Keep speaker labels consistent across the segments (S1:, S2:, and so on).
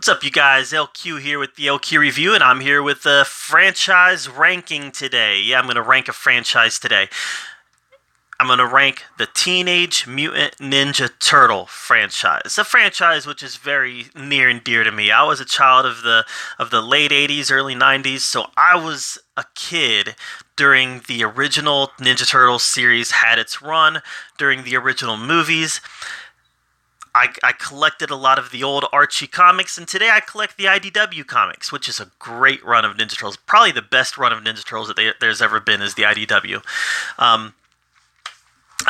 S1: What's up, you guys? LQ here with the LQ Review, and I'm here with the franchise ranking today. Yeah, I'm going to rank a franchise today. I'm going to rank the Teenage Mutant Ninja Turtle franchise. A franchise which is very near and dear to me. I was a child of the late 80s, early 90s, so I was a kid during the original Ninja Turtles series had its run, during the original movies. I collected a lot of the old Archie comics, and today I collect the IDW comics, which is a great run of Ninja Turtles. Probably the best run of Ninja Turtles that there's ever been is the IDW. I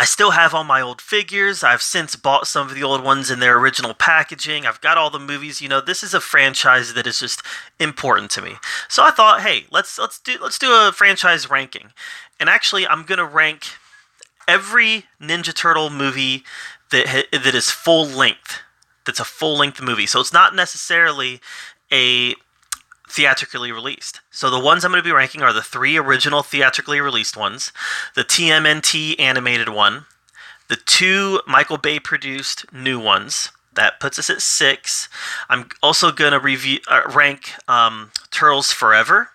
S1: still have all my old figures. I've since bought some of the old ones in their original packaging. I've got all the movies. You know, this is a franchise that is just important to me. So I thought, hey, let's do a franchise ranking. And actually, I'm gonna rank every Ninja Turtle movie that is full length. That's a full length movie. So it's not necessarily a theatrically released. So the ones I'm going to be ranking are the 3 original theatrically released ones, the TMNT animated one, the 2 Michael Bay produced new ones. That puts us at 6. I'm also going to rank Turtles Forever,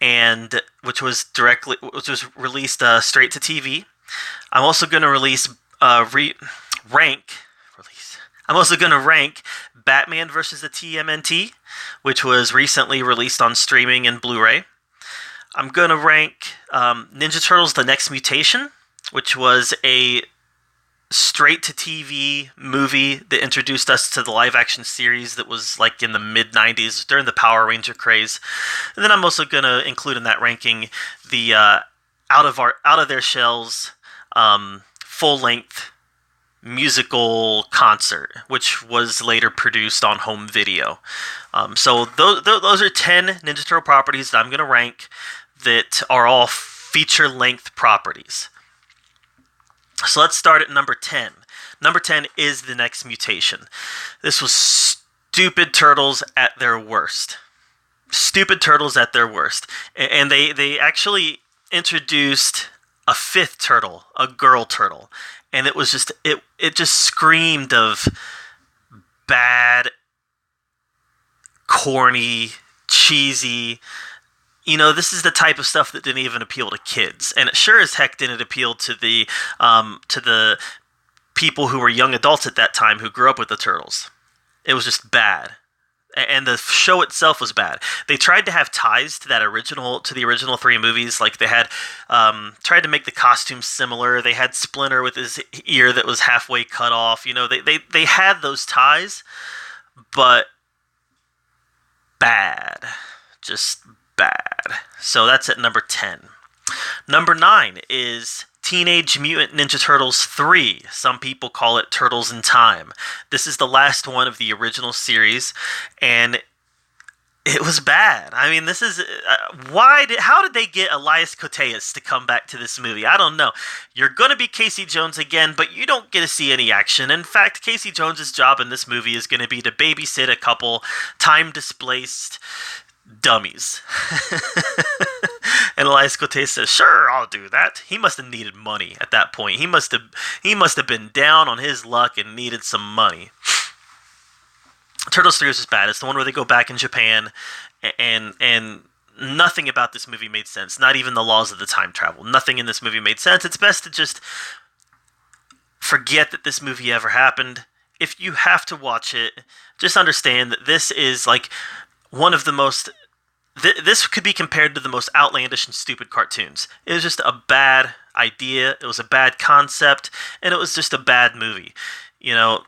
S1: and which was released straight to TV. I'm also going to I'm also going to rank Batman vs. the TMNT, which was recently released on streaming and Blu-ray. I'm going to rank Ninja Turtles: The Next Mutation, which was a straight-to-TV movie that introduced us to the live-action series that was like in the mid-90s during the Power Ranger craze. And then I'm also going to include in that ranking the Out of Their Shells full-length musical concert, which was later produced on home video. So those are 10 Ninja Turtle properties that I'm going to rank that are all feature-length properties. So let's start at number 10. Number 10 is The Next Mutation. This was stupid turtles at their worst. Stupid turtles at their worst. And they actually introduced a 5th turtle, a girl turtle. And it was just, it just screamed of bad, corny, cheesy. You know, this is the type of stuff that didn't even appeal to kids. And it sure as heck didn't appeal to the people who were young adults at that time who grew up with the Turtles. It was just bad. And the show itself was bad. They tried to have ties to the original 3 movies. Like they had tried to make the costumes similar. They had Splinter with his ear that was halfway cut off. You know, they had those ties, but bad, just bad. So that's at number 10. Number 9 is Teenage Mutant Ninja Turtles 3. Some people call it Turtles in Time. This is the last one of the original series, and it was bad. I mean, this is how did they get Elias Koteas to come back to this movie? I don't know. You're going to be Casey Jones again, but you don't get to see any action. In fact, Casey Jones's job in this movie is going to be to babysit a couple time-displaced dummies. And Elias Koteas says, "Sure, I'll do that." He must have needed money at that point. He must have been down on his luck and needed some money. Turtles 3 is just bad. It's the one where they go back in Japan, and nothing about this movie made sense. Not even the laws of the time travel. Nothing in this movie made sense. It's best to just forget that this movie ever happened. If you have to watch it, just understand that this is like one of the most... This could be compared to the most outlandish and stupid cartoons. It was just a bad idea, it was a bad concept, and it was just a bad movie. You know,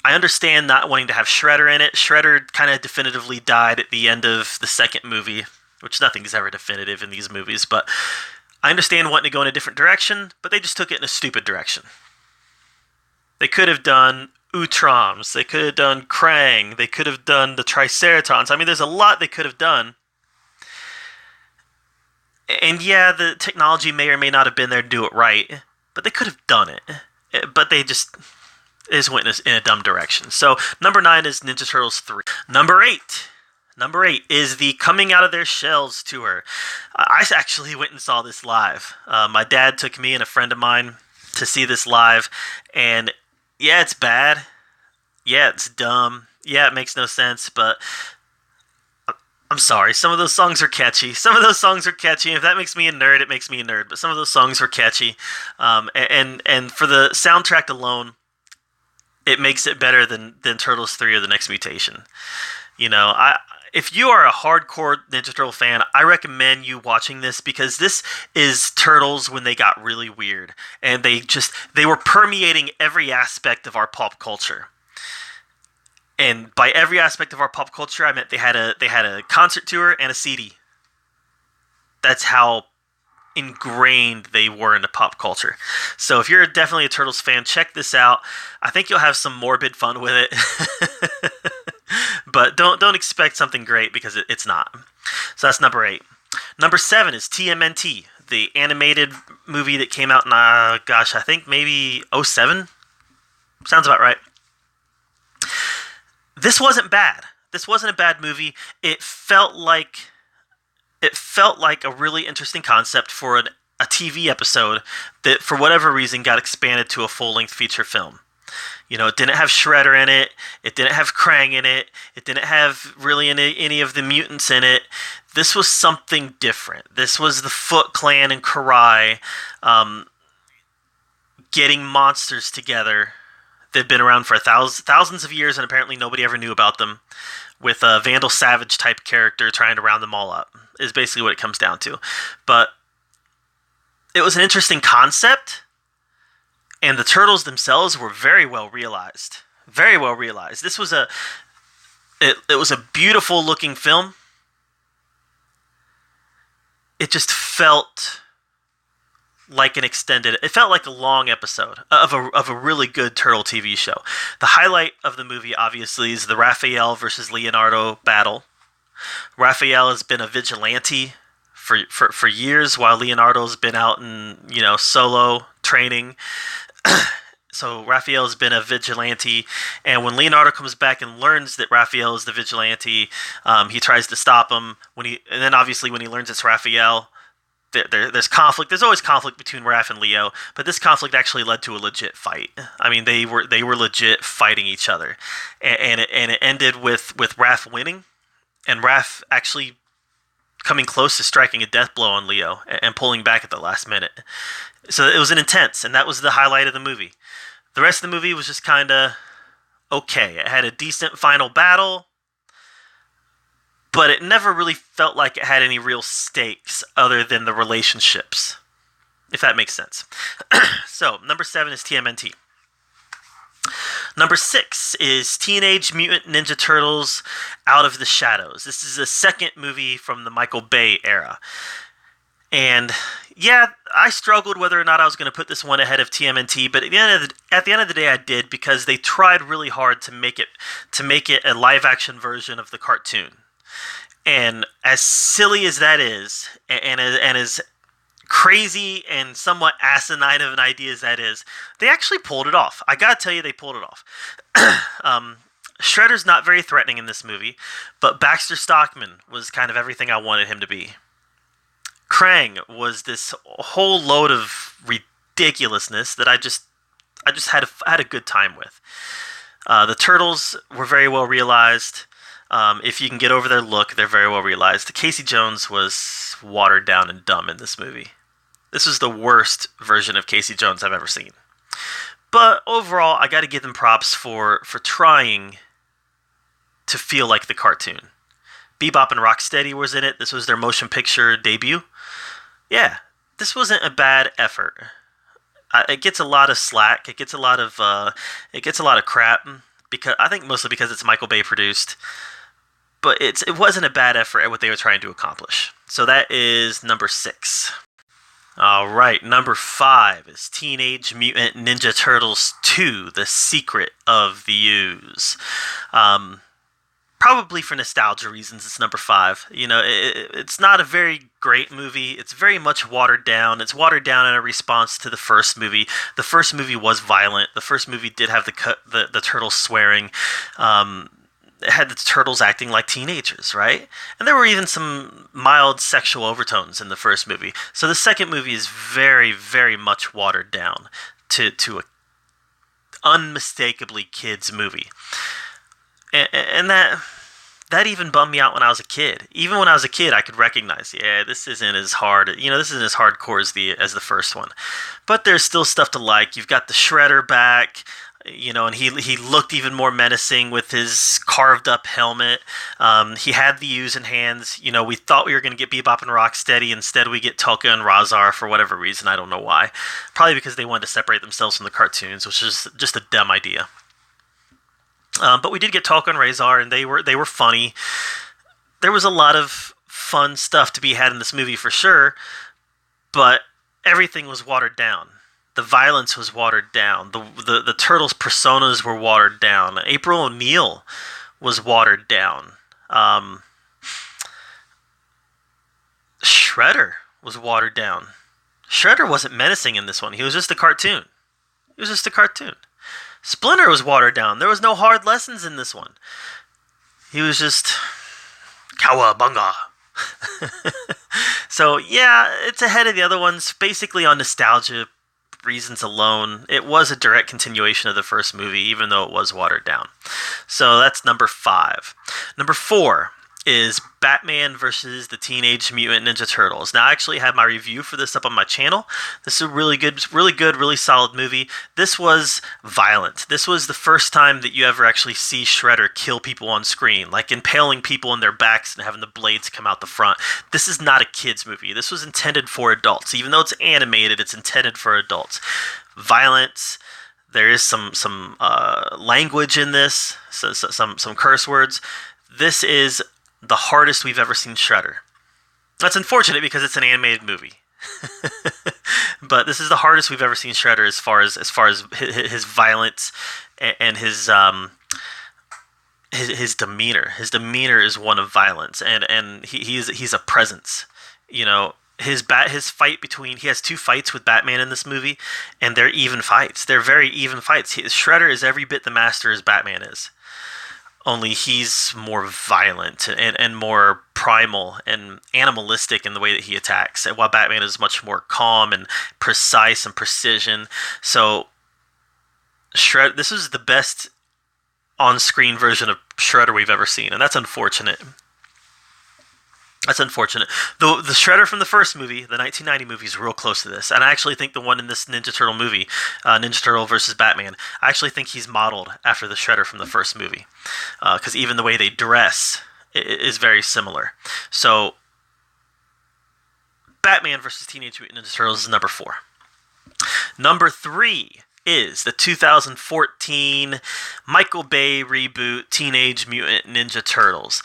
S1: I understand not wanting to have Shredder in it. Shredder kind of definitively died at the end of the second movie, which nothing's ever definitive in these movies, but I understand wanting to go in a different direction, but they just took it in a stupid direction. They could have done Utroms, they could have done Krang, they could have done the Triceratons. I mean, there's a lot they could have done. And yeah, the technology may or may not have been there to do it right, but they could have done it. But they just went in a dumb direction. So number 9 is Ninja Turtles 3. Number 8 is the Coming Out of Their Shells tour. I actually went and saw this live. My dad took me and a friend of mine to see this live, and yeah, it's bad. Yeah, it's dumb. Yeah, it makes no sense, but I'm sorry. Some of those songs are catchy. Some of those songs are catchy. If that makes me a nerd, it makes me a nerd. But some of those songs are catchy, and for the soundtrack alone, it makes it better than Turtles 3 or the Next Mutation. You know, I if you are a hardcore Ninja Turtle fan, I recommend you watching this because this is Turtles when they got really weird and they were permeating every aspect of our pop culture. And by every aspect of our pop culture, I meant they had a concert tour and a CD. That's how ingrained they were into pop culture. So if you're definitely a Turtles fan, check this out. I think you'll have some morbid fun with it. But don't expect something great because it's not. So that's number 8. Number 7 is TMNT, the animated movie that came out in I think maybe '07. Sounds about right. This wasn't bad. This wasn't a bad movie. It felt like a really interesting concept for a TV episode that, for whatever reason, got expanded to a full-length feature film. You know, it didn't have Shredder in it. It didn't have Krang in it. It didn't have really any of the mutants in it. This was something different. This was the Foot Clan and Karai getting monsters together. They've been around for thousands of years, and apparently nobody ever knew about them. With a Vandal Savage type character trying to round them all up is basically what it comes down to. But it was an interesting concept, and the turtles themselves were very well realized. Very well realized. This was it was a beautiful looking film. It just felt like it felt like a long episode of a really good Turtle TV show. The highlight of the movie, obviously, is the Raphael versus Leonardo battle. Raphael has been a vigilante for years, while Leonardo's been out in, solo training. So Raphael's been a vigilante, and when Leonardo comes back and learns that Raphael is the vigilante, he tries to stop him. And then obviously when he learns it's Raphael, there's conflict. There's always conflict between Raph and Leo, but this conflict actually led to a legit fight. I mean, they were legit fighting each other, and it ended with Raph winning, and Raph actually coming close to striking a death blow on Leo and pulling back at the last minute. So it was an intense, and that was the highlight of the movie. The rest of the movie was just kind of okay. It had a decent final battle, but it never really felt like it had any real stakes other than the relationships, if that makes sense. So, number 7 is TMNT. Number 6 is Teenage Mutant Ninja Turtles Out of the Shadows. This is the second movie from the Michael Bay era. And yeah, I struggled whether or not I was going to put this one ahead of TMNT, but at the end of the day, I did, because they tried really hard to make it a live-action version of the cartoon. And as silly as that is, and as crazy and somewhat asinine of an idea as that is, they actually pulled it off. I gotta tell you, they pulled it off. Shredder's not very threatening in this movie, but Baxter Stockman was kind of everything I wanted him to be. Krang was this whole load of ridiculousness that I just had a good time with. The turtles were very well realized. If you can get over their look, they're very well realized. Casey Jones was watered down and dumb in this movie. This was the worst version of Casey Jones I've ever seen. But overall, I got to give them props for trying to feel like the cartoon. Bebop and Rocksteady was in it. This was their motion picture debut. Yeah, this wasn't a bad effort. It gets a lot of slack. It gets a lot of crap, because I think mostly because it's Michael Bay produced. But it wasn't a bad effort at what they were trying to accomplish. So that is number 6. All right, number 5 is Teenage Mutant Ninja Turtles 2: The Secret of the Ooze. Probably for nostalgia reasons, it's number 5. It's not a very great movie. It's very much watered down. It's watered down in a response to the first movie. The first movie was violent. The first movie did have the turtles swearing. It had the turtles acting like teenagers, right? And there were even some mild sexual overtones in the first movie. So the second movie is very, very much watered down to a unmistakably kids movie. and that even bummed me out when I was a kid. Even when I was a kid, I could recognize, yeah, this isn't as hard. This isn't as hardcore as the first one. But there's still stuff to like. You've got the Shredder back, and he looked even more menacing with his carved up helmet. He had the using hands. We thought we were going to get Bebop and Rocksteady. Instead, we get Tulka and Razar for whatever reason. I don't know why. Probably because they wanted to separate themselves from the cartoons, which is just a dumb idea. But we did get Tulka and Razor, and they were funny. There was a lot of fun stuff to be had in this movie for sure, but everything was watered down. The violence was watered down. The Turtles' personas were watered down. April O'Neil was watered down. Shredder was watered down. Shredder wasn't menacing in this one. He was just a cartoon. Splinter was watered down. There was no hard lessons in this one. He was just cowabunga. So yeah, it's ahead of the other ones, basically on nostalgia reasons alone. It was a direct continuation of the first movie, even though it was watered down. So that's number 5. Number 4 is Batman versus the Teenage Mutant Ninja Turtles. Now, I actually have my review for this up on my channel. This is a really good, really solid movie. This was violent. This was the first time that you ever actually see Shredder kill people on screen, like impaling people in their backs and having the blades come out the front. This is not a kid's movie. This was intended for adults. Even though it's animated, it's intended for adults. Violence. There is some language in this, so some curse words. This is the hardest we've ever seen Shredder. That's unfortunate because it's an animated movie. But this is the hardest we've ever seen Shredder as far as his violence and his demeanor. His demeanor is one of violence, and he's a presence. His fight between, he has 2 fights with Batman in this movie, and they're even fights. They're very even fights. Shredder is every bit the master as Batman is. Only he's more violent and more primal and animalistic in the way that he attacks, while Batman is much more calm and precise and precision. So, this is the best on-screen version of Shredder we've ever seen, and that's unfortunate. The Shredder from the first movie, the 1990 movie, is real close to this. And I actually think the one in this Ninja Turtle movie, Ninja Turtle versus Batman, I actually think he's modeled after the Shredder from the first movie. Because even the way they dress is very similar. So, Batman versus Teenage Mutant Ninja Turtles is number 4. Number 3 is the 2014 Michael Bay reboot, Teenage Mutant Ninja Turtles.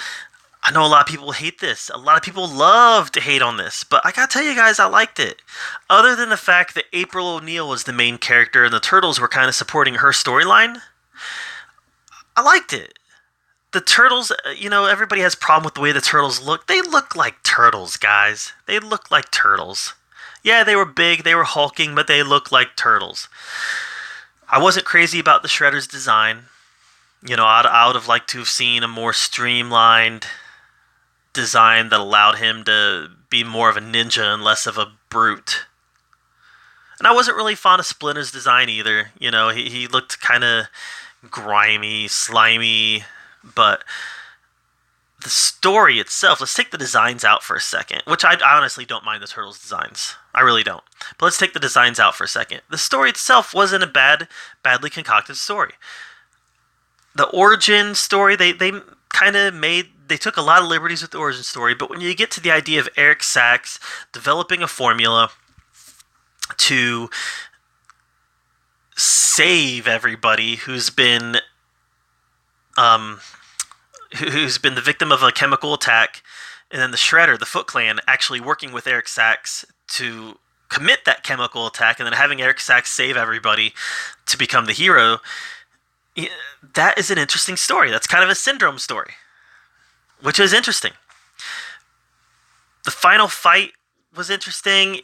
S1: I know a lot of people hate this. A lot of people love to hate on this. But I gotta tell you guys, I liked it. Other than the fact that April O'Neil was the main character and the Turtles were kind of supporting her storyline, I liked it. The Turtles, everybody has a problem with the way the Turtles look. They look like turtles, guys. They look like turtles. Yeah, they were big, they were hulking, but they look like turtles. I wasn't crazy about the Shredder's design. I would have liked to have seen a more streamlined design that allowed him to be more of a ninja and less of a brute. And I wasn't really fond of Splinter's design either. He looked kind of grimy, slimy, but the story itself, let's take the designs out for a second, which I honestly don't mind the Turtles' designs. I really don't. But let's take the designs out for a second. The story itself wasn't a badly concocted story. The origin story, they kind of they took a lot of liberties with the origin story, but when you get to the idea of Eric Sachs developing a formula to save everybody who's been the victim of a chemical attack, and then the Shredder, the Foot Clan, actually working with Eric Sachs to commit that chemical attack, and then having Eric Sachs save everybody to become the hero, that is an interesting story. That's kind of a syndrome story, which is interesting. The final fight was interesting,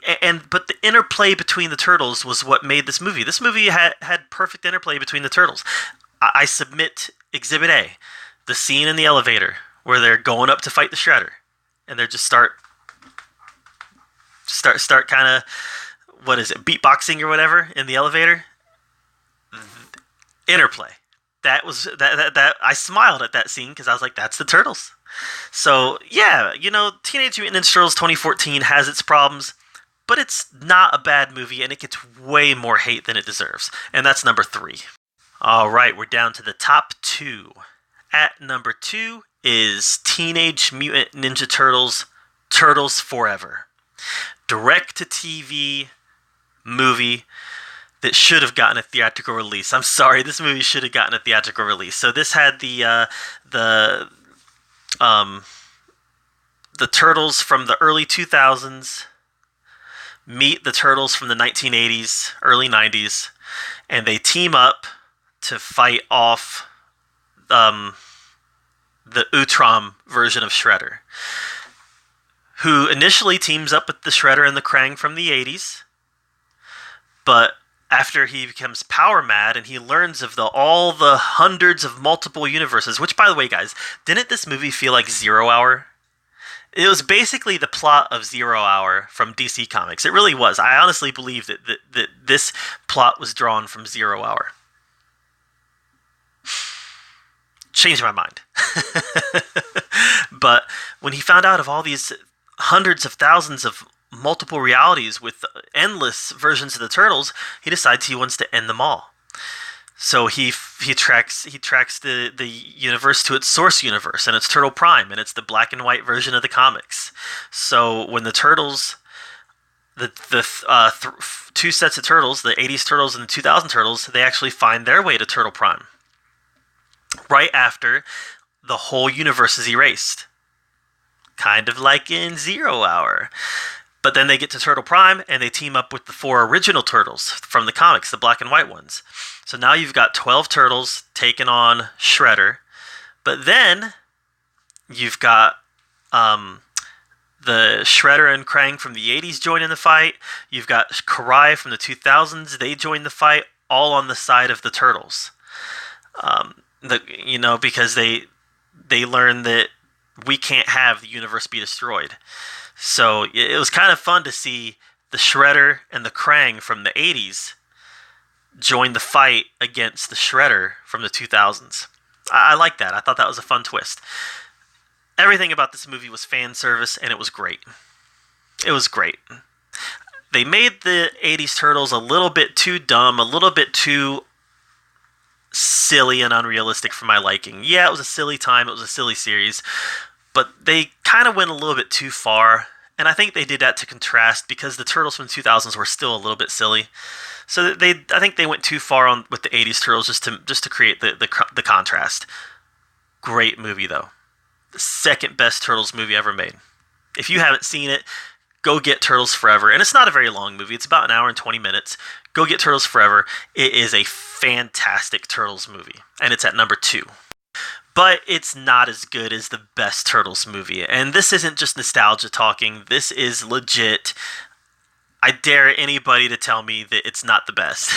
S1: but the interplay between the Turtles was what made this movie. This movie had perfect interplay between the Turtles. I submit Exhibit A, the scene in the elevator where they're going up to fight the Shredder, and they're just start kind of, what is it, beatboxing or whatever in the elevator. Interplay. that I smiled at that scene because I was like, that's the Turtles. So yeah, Teenage Mutant Ninja Turtles 2014 has its problems, but it's not a bad movie, and it gets way more hate than it deserves. And that's number 3. All right, we're down to the top 2. At number 2 is Teenage Mutant Ninja Turtles: Turtles Forever. Direct-to-TV movie that should have gotten a theatrical release. I'm sorry, this movie should have gotten a theatrical release. So this had the Turtles from the early 2000s meet the Turtles from the 1980s, early 90s, and they team up to fight off the Utrom version of Shredder, who initially teams up with the Shredder and the Krang from the 80s, but after he becomes power mad and he learns of all the hundreds of multiple universes, which, by the way, guys, didn't this movie feel like Zero Hour? It was basically the plot of Zero Hour from DC Comics. It really was. I honestly believe that this plot was drawn from Zero Hour. Changed my mind. But when he found out of all these hundreds of thousands of multiple realities with endless versions of the Turtles, he decides he wants to end them all. So he tracks the universe to its source universe, and it's Turtle Prime, and it's the black and white version of the comics. So when the Turtles, two sets of Turtles, the 80s Turtles and the 2000 Turtles, they actually find their way to Turtle Prime right after the whole universe is erased. Kind of like in Zero Hour. But then they get to Turtle Prime, and they team up with the 4 original Turtles from the comics, the black and white ones. So now you've got 12 Turtles taking on Shredder. But then you've got the Shredder and Krang from the 80s joining the fight. You've got Karai from the 2000s. They join the fight, all on the side of the Turtles. Because they learn that we can't have the universe be destroyed. So it was kind of fun to see the Shredder and the Krang from the 80s join the fight against the Shredder from the 2000s. I like that. I thought that was a fun twist. Everything about this movie was fan service, and it was great. It was great. They made the 80s Turtles a little bit too dumb, a little bit too silly and unrealistic for my liking. Yeah, it was a silly time. It was a silly series. But they kind of went a little bit too far, and I think they did that to contrast because the Turtles from the 2000s were still a little bit silly. So I think they went too far on with the 80s Turtles just to create the contrast. Great movie though, the second best Turtles movie ever made. If you haven't seen it, go get Turtles Forever, and it's not a very long movie. It's about an hour and 20 minutes. Go get Turtles Forever. It is a fantastic Turtles movie, and it's at number 2. But it's not as good as the best Turtles movie. And this isn't just nostalgia talking. This is legit. I dare anybody to tell me that it's not the best.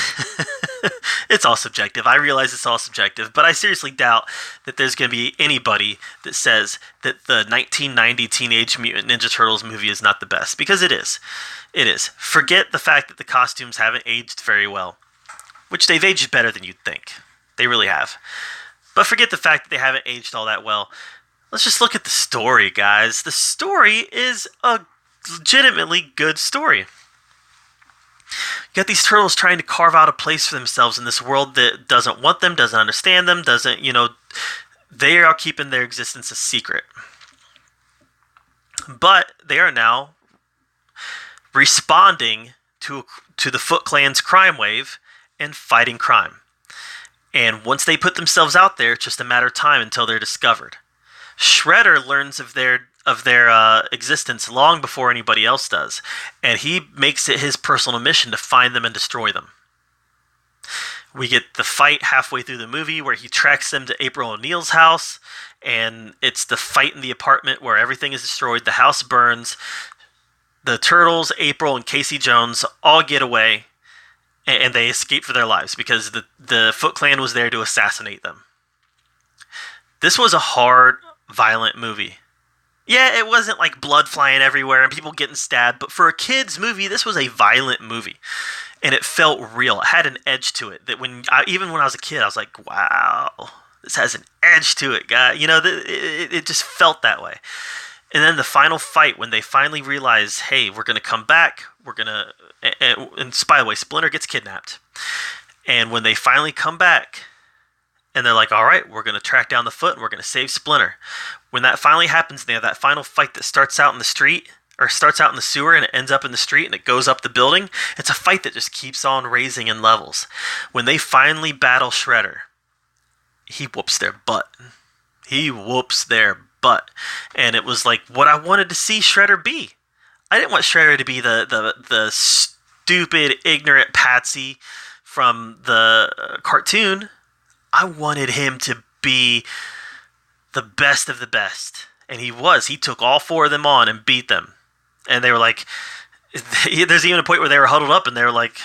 S1: It's all subjective. I realize it's all subjective. But I seriously doubt that there's going to be anybody that says that the 1990 Teenage Mutant Ninja Turtles movie is not the best. Because it is. It is. Forget the fact that the costumes haven't aged very well. Which they've aged better than you'd think. They really have. But forget the fact that they haven't aged all that well. Let's just look at the story, guys. The story is a legitimately good story. You got these turtles trying to carve out a place for themselves in this world that doesn't want them, doesn't understand them, they are keeping their existence a secret. But they are now responding to the Foot Clan's crime wave and fighting crime. And once they put themselves out there, it's just a matter of time until they're discovered. Shredder learns of their existence long before anybody else does, and he makes it his personal mission to find them and destroy them. We get the fight halfway through the movie where he tracks them to April O'Neil's house, and it's the fight in the apartment where everything is destroyed, the house burns, the Turtles, April, and Casey Jones all get away, and they escape for their lives because the Foot Clan was there to assassinate them. This was a hard, violent movie. Yeah, it wasn't like blood flying everywhere and people getting stabbed, but for a kid's movie, this was a violent movie. and it felt real. It had an edge to it that even when I was a kid, I was like, wow, this has an edge to it, guy. It just felt that way. And then the final fight, when they finally realize, hey, we're going to come back, and by the way, Splinter gets kidnapped. And when they finally come back, and they're like, all right, we're going to track down the Foot, and we're going to save Splinter. When that finally happens, they have that final fight that starts out in the street, or starts out in the sewer, and it ends up in the street, and it goes up the building. It's a fight that just keeps on raising in levels. When they finally battle Shredder, he whoops their butt. And it was like what I wanted to see Shredder be. I didn't want Shredder to be the stupid, ignorant patsy from the cartoon. I wanted him to be the best of the best. And he was. He took all 4 of them on and beat them. And they were like, there's even a point where they were huddled up and they were like,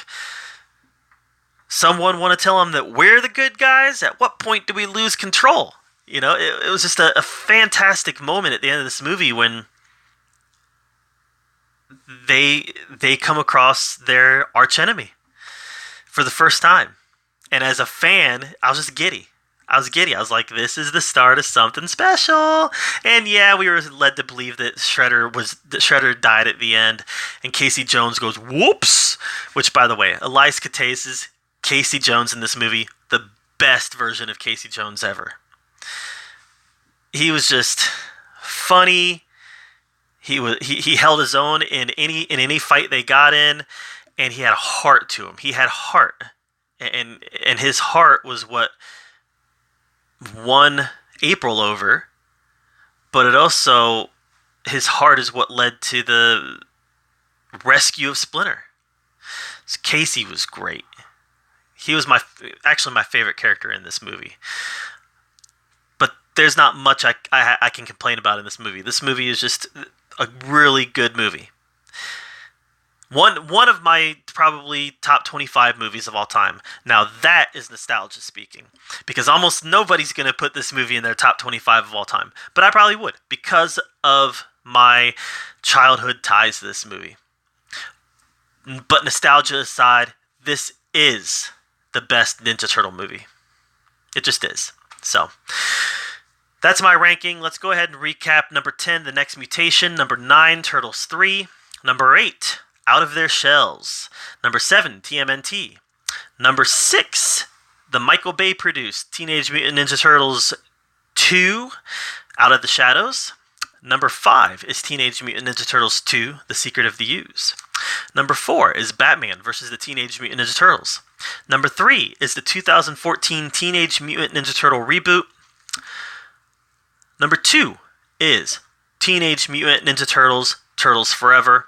S1: someone want to tell him that we're the good guys? At what point do we lose control? It was just a fantastic moment at the end of this movie when they come across their archenemy for the first time. And as a fan, I was just giddy. I was like, this is the start of something special. And yeah, we were led to believe that Shredder died at the end. And Casey Jones goes, whoops! Which, by the way, Elias Koteas' Casey Jones in this movie, the best version of Casey Jones ever. He was just funny. He held his own in any fight they got in, and he had a heart to him. He had heart, and his heart was what won April over. But it also, his heart is what led to the rescue of Splinter. So Casey was great. He was actually my favorite character in this movie. But there's not much I can complain about in this movie. This movie is just a really good movie. One of my probably top 25 movies of all time. Now that is nostalgia speaking, because almost nobody's going to put this movie in their top 25 of all time. But I probably would, because of my childhood ties to this movie. But nostalgia aside, this is the best Ninja Turtle movie. It just is. So that's my ranking. Let's go ahead and recap. Number 10, The Next Mutation. Number 9, Turtles 3. Number 8, Out of Their Shells. Number 7, TMNT. Number 6, the Michael Bay produced Teenage Mutant Ninja Turtles 2, Out of the Shadows. Number 5 is Teenage Mutant Ninja Turtles 2, The Secret of the Ooze. Number 4 is Batman vs. the Teenage Mutant Ninja Turtles. Number 3 is the 2014 Teenage Mutant Ninja Turtle reboot. Number 2 is Teenage Mutant Ninja Turtles, Turtles Forever.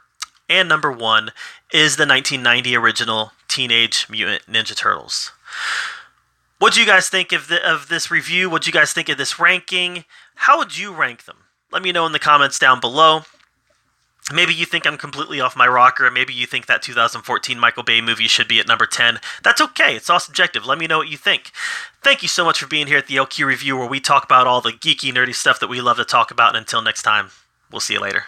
S1: And number 1 is the 1990 original Teenage Mutant Ninja Turtles. What do you guys think of this review? What do you guys think of this ranking? How would you rank them? Let me know in the comments down below. Maybe you think I'm completely off my rocker. Maybe you think that 2014 Michael Bay movie should be at number 10. That's okay. It's all subjective. Let me know what you think. Thank you so much for being here at the LQ Review, where we talk about all the geeky, nerdy stuff that we love to talk about. And until next time, we'll see you later.